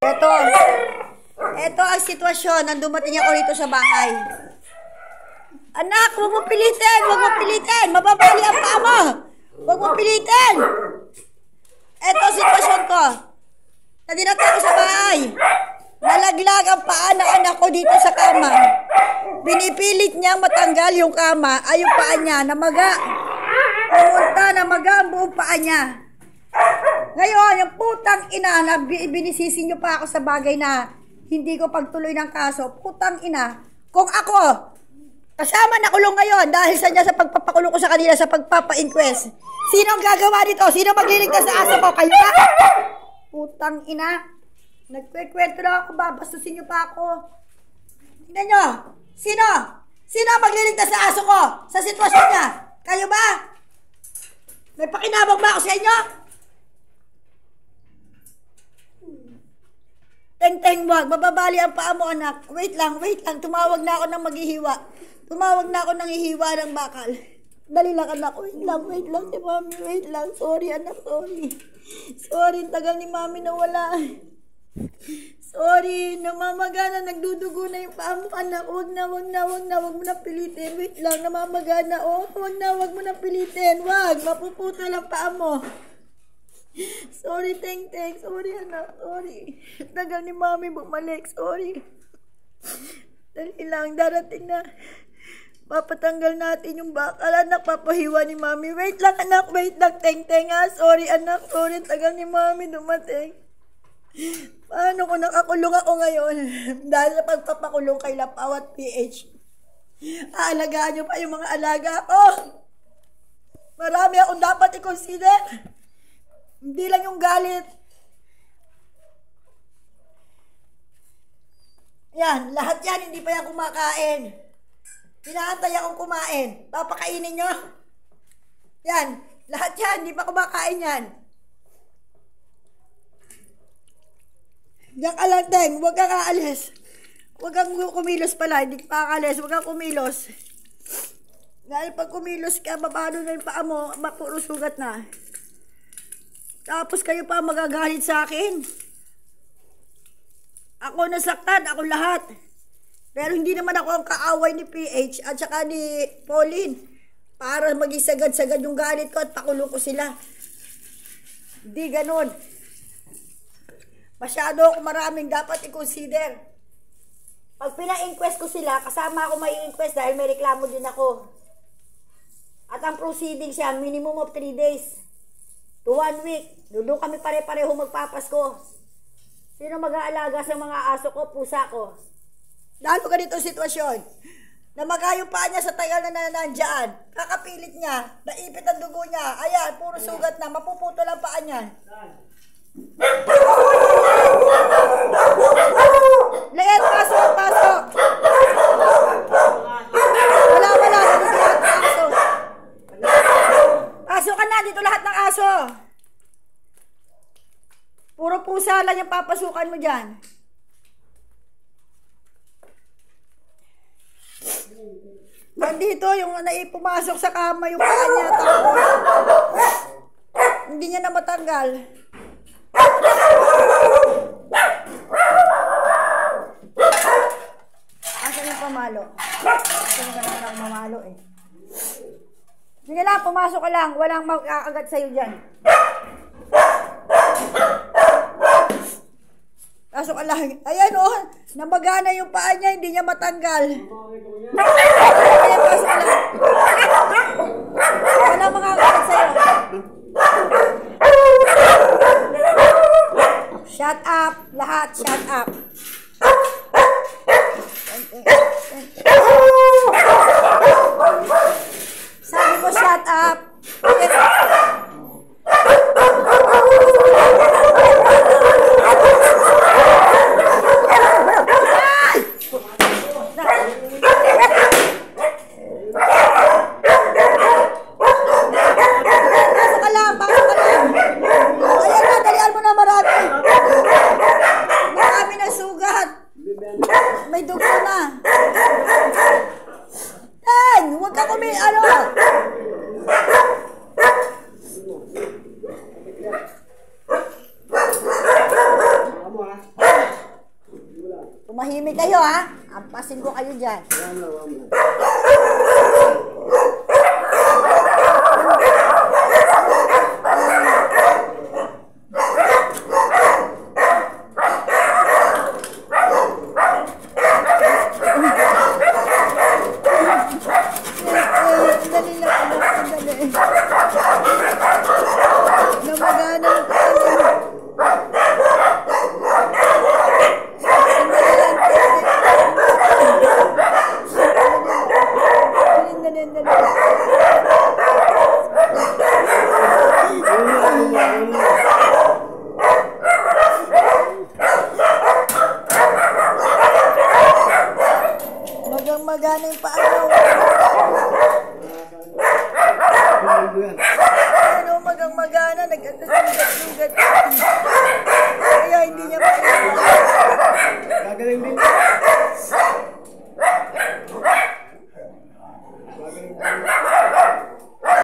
Ito ang sitwasyon nang dumating ako rito sa bahay. Anak, huwag mo pilitin, huwag mo pilitin. Mababali ang paa mo. Huwag mo pilitin. Ito ang sitwasyon ko. Nadinat ako sa bahay. Nalaglag ang paa ng anak ko dito sa kama. Pinipilit niyang matanggal yung kama, ay yung paa niya, namaga. Pumunta, namaga ang buong paa niya. Ngayon, yung putang ina na binisisi niyo pa ako sa bagay na hindi ko pagtuloy ng kaso. Putang ina. Kung ako, kasama na kulong ngayon dahil sa niya sa pagpapakulong ko sa kanila sa pagpapa-inquest. Sino ang gagawa dito? Sino magliligtas sa aso ko? Kayo ba? Putang ina. Nagkwekwento na ako, babastusin niyo pa ako. Tingnan niyo. Sino? Sino ang magliligtas sa aso ko? Sa sitwasyon niya? Kayo ba? May pakinabang ba ako sa inyo? Teng-teng, wag. Mababali ang paa mo, anak. Wait lang. Tumawag na ako ng maghihiwa. Tumawag na ako ng hihiwa ng bakal. Dali lang, anak. Wait lang, si mami. Wait lang. Sorry, anak. Sorry, tagal ni mami na wala. Sorry, namamaga na. Nagdudugo na yung paa mo, anak. Wag na. Wag mo na pilitin. Wait lang, namamaga na. Oh, wag mo na pilitin. Wag, mapuputol ang paa mo. Sorry, Teng-teng. Sorry, anak. Sorry. Tagal ni mami bumalik. Sorry. Dali lang. Darating na. Papatanggal natin yung bakal. Anak, papahiwa ni mami. Wait lang, anak. Wait lang, Teng-teng, ha. Sorry, anak. Sorry. Tagal ni mami dumating. Paano kung nakakulong ako ngayon? Dahil sa pagpapakulong kay Lapaw at PH. Aalagaan nyo pa yung mga alaga ko. Marami akong dapat i-consider. Hindi lang yung galit. Yan, lahat yan, hindi pa yan kumakain. Hinaantay akong kumain. Papakainin nyo. Yan, lahat yan, hindi pa kumakain yan. Diyan ka lang, Teng. Huwag kang aalis. Huwag kang kumilos pala. Hindi ka aalis. Huwag kang kumilos. Dahil pag kumilos ka, babado na yung paa mo, puro sugat na. Tapos kayo pa magagalit sa akin. Ako nasaktan, ako lahat. Pero hindi naman ako ang kaaway ni PH at saka ni Pauline. Para maging sagad-sagad yung galit ko at pakulong ko sila. Hindi ganun. Masyado ako maraming dapat i-consider. Pag pina-inquest ko sila, kasama ako may inquest dahil may reklamo din ako. At ang proceedings yan, minimum of 3 days. To 1 week. Doon kami pare-pareho magpapasko. Sino mag-aalaga sa mga aso ko, pusa ko? Lalo ganito sitwasyon. Namaga yung paa niya sa tagal na nandyan. Kakapilit niya. Naipit ang dugo niya. Ayan, puro sugat na. Mapuputol ang paa niyan. Liit, pasok. Wala. Dito lahat ng aso. Pasok ka na. Dito lahat ng aso. Puro pusa lang yung papasukan mo dyan. Nandito yung naipumasok sa kama yung paa niya. Tapos, hindi niya na matanggal. Asan yung pamalo? Asan yung naman ang mamalo eh. Sige lang, pumasok ka lang. Walang makakagat sa'yo dyan. Pasok ka lang. Ayan o, namagana yung paa niya, hindi niya matanggal. Ayan, pasok ka lang. Walang makakagat sa'yo. Shut up, lahat, shut up. Sabi ko, shut up. May dugo na. Ten! Huwag ka ano? Tumahimik kayo ha. Ampasin ko kayo dyan. Dali lang, dali. Namagana ng kanya. Magang-magana yung paano. Ano, magang-magana. Nagkatugat-tugat. Kaya hindi niya maiwan. Gagaling din. Gagaling din.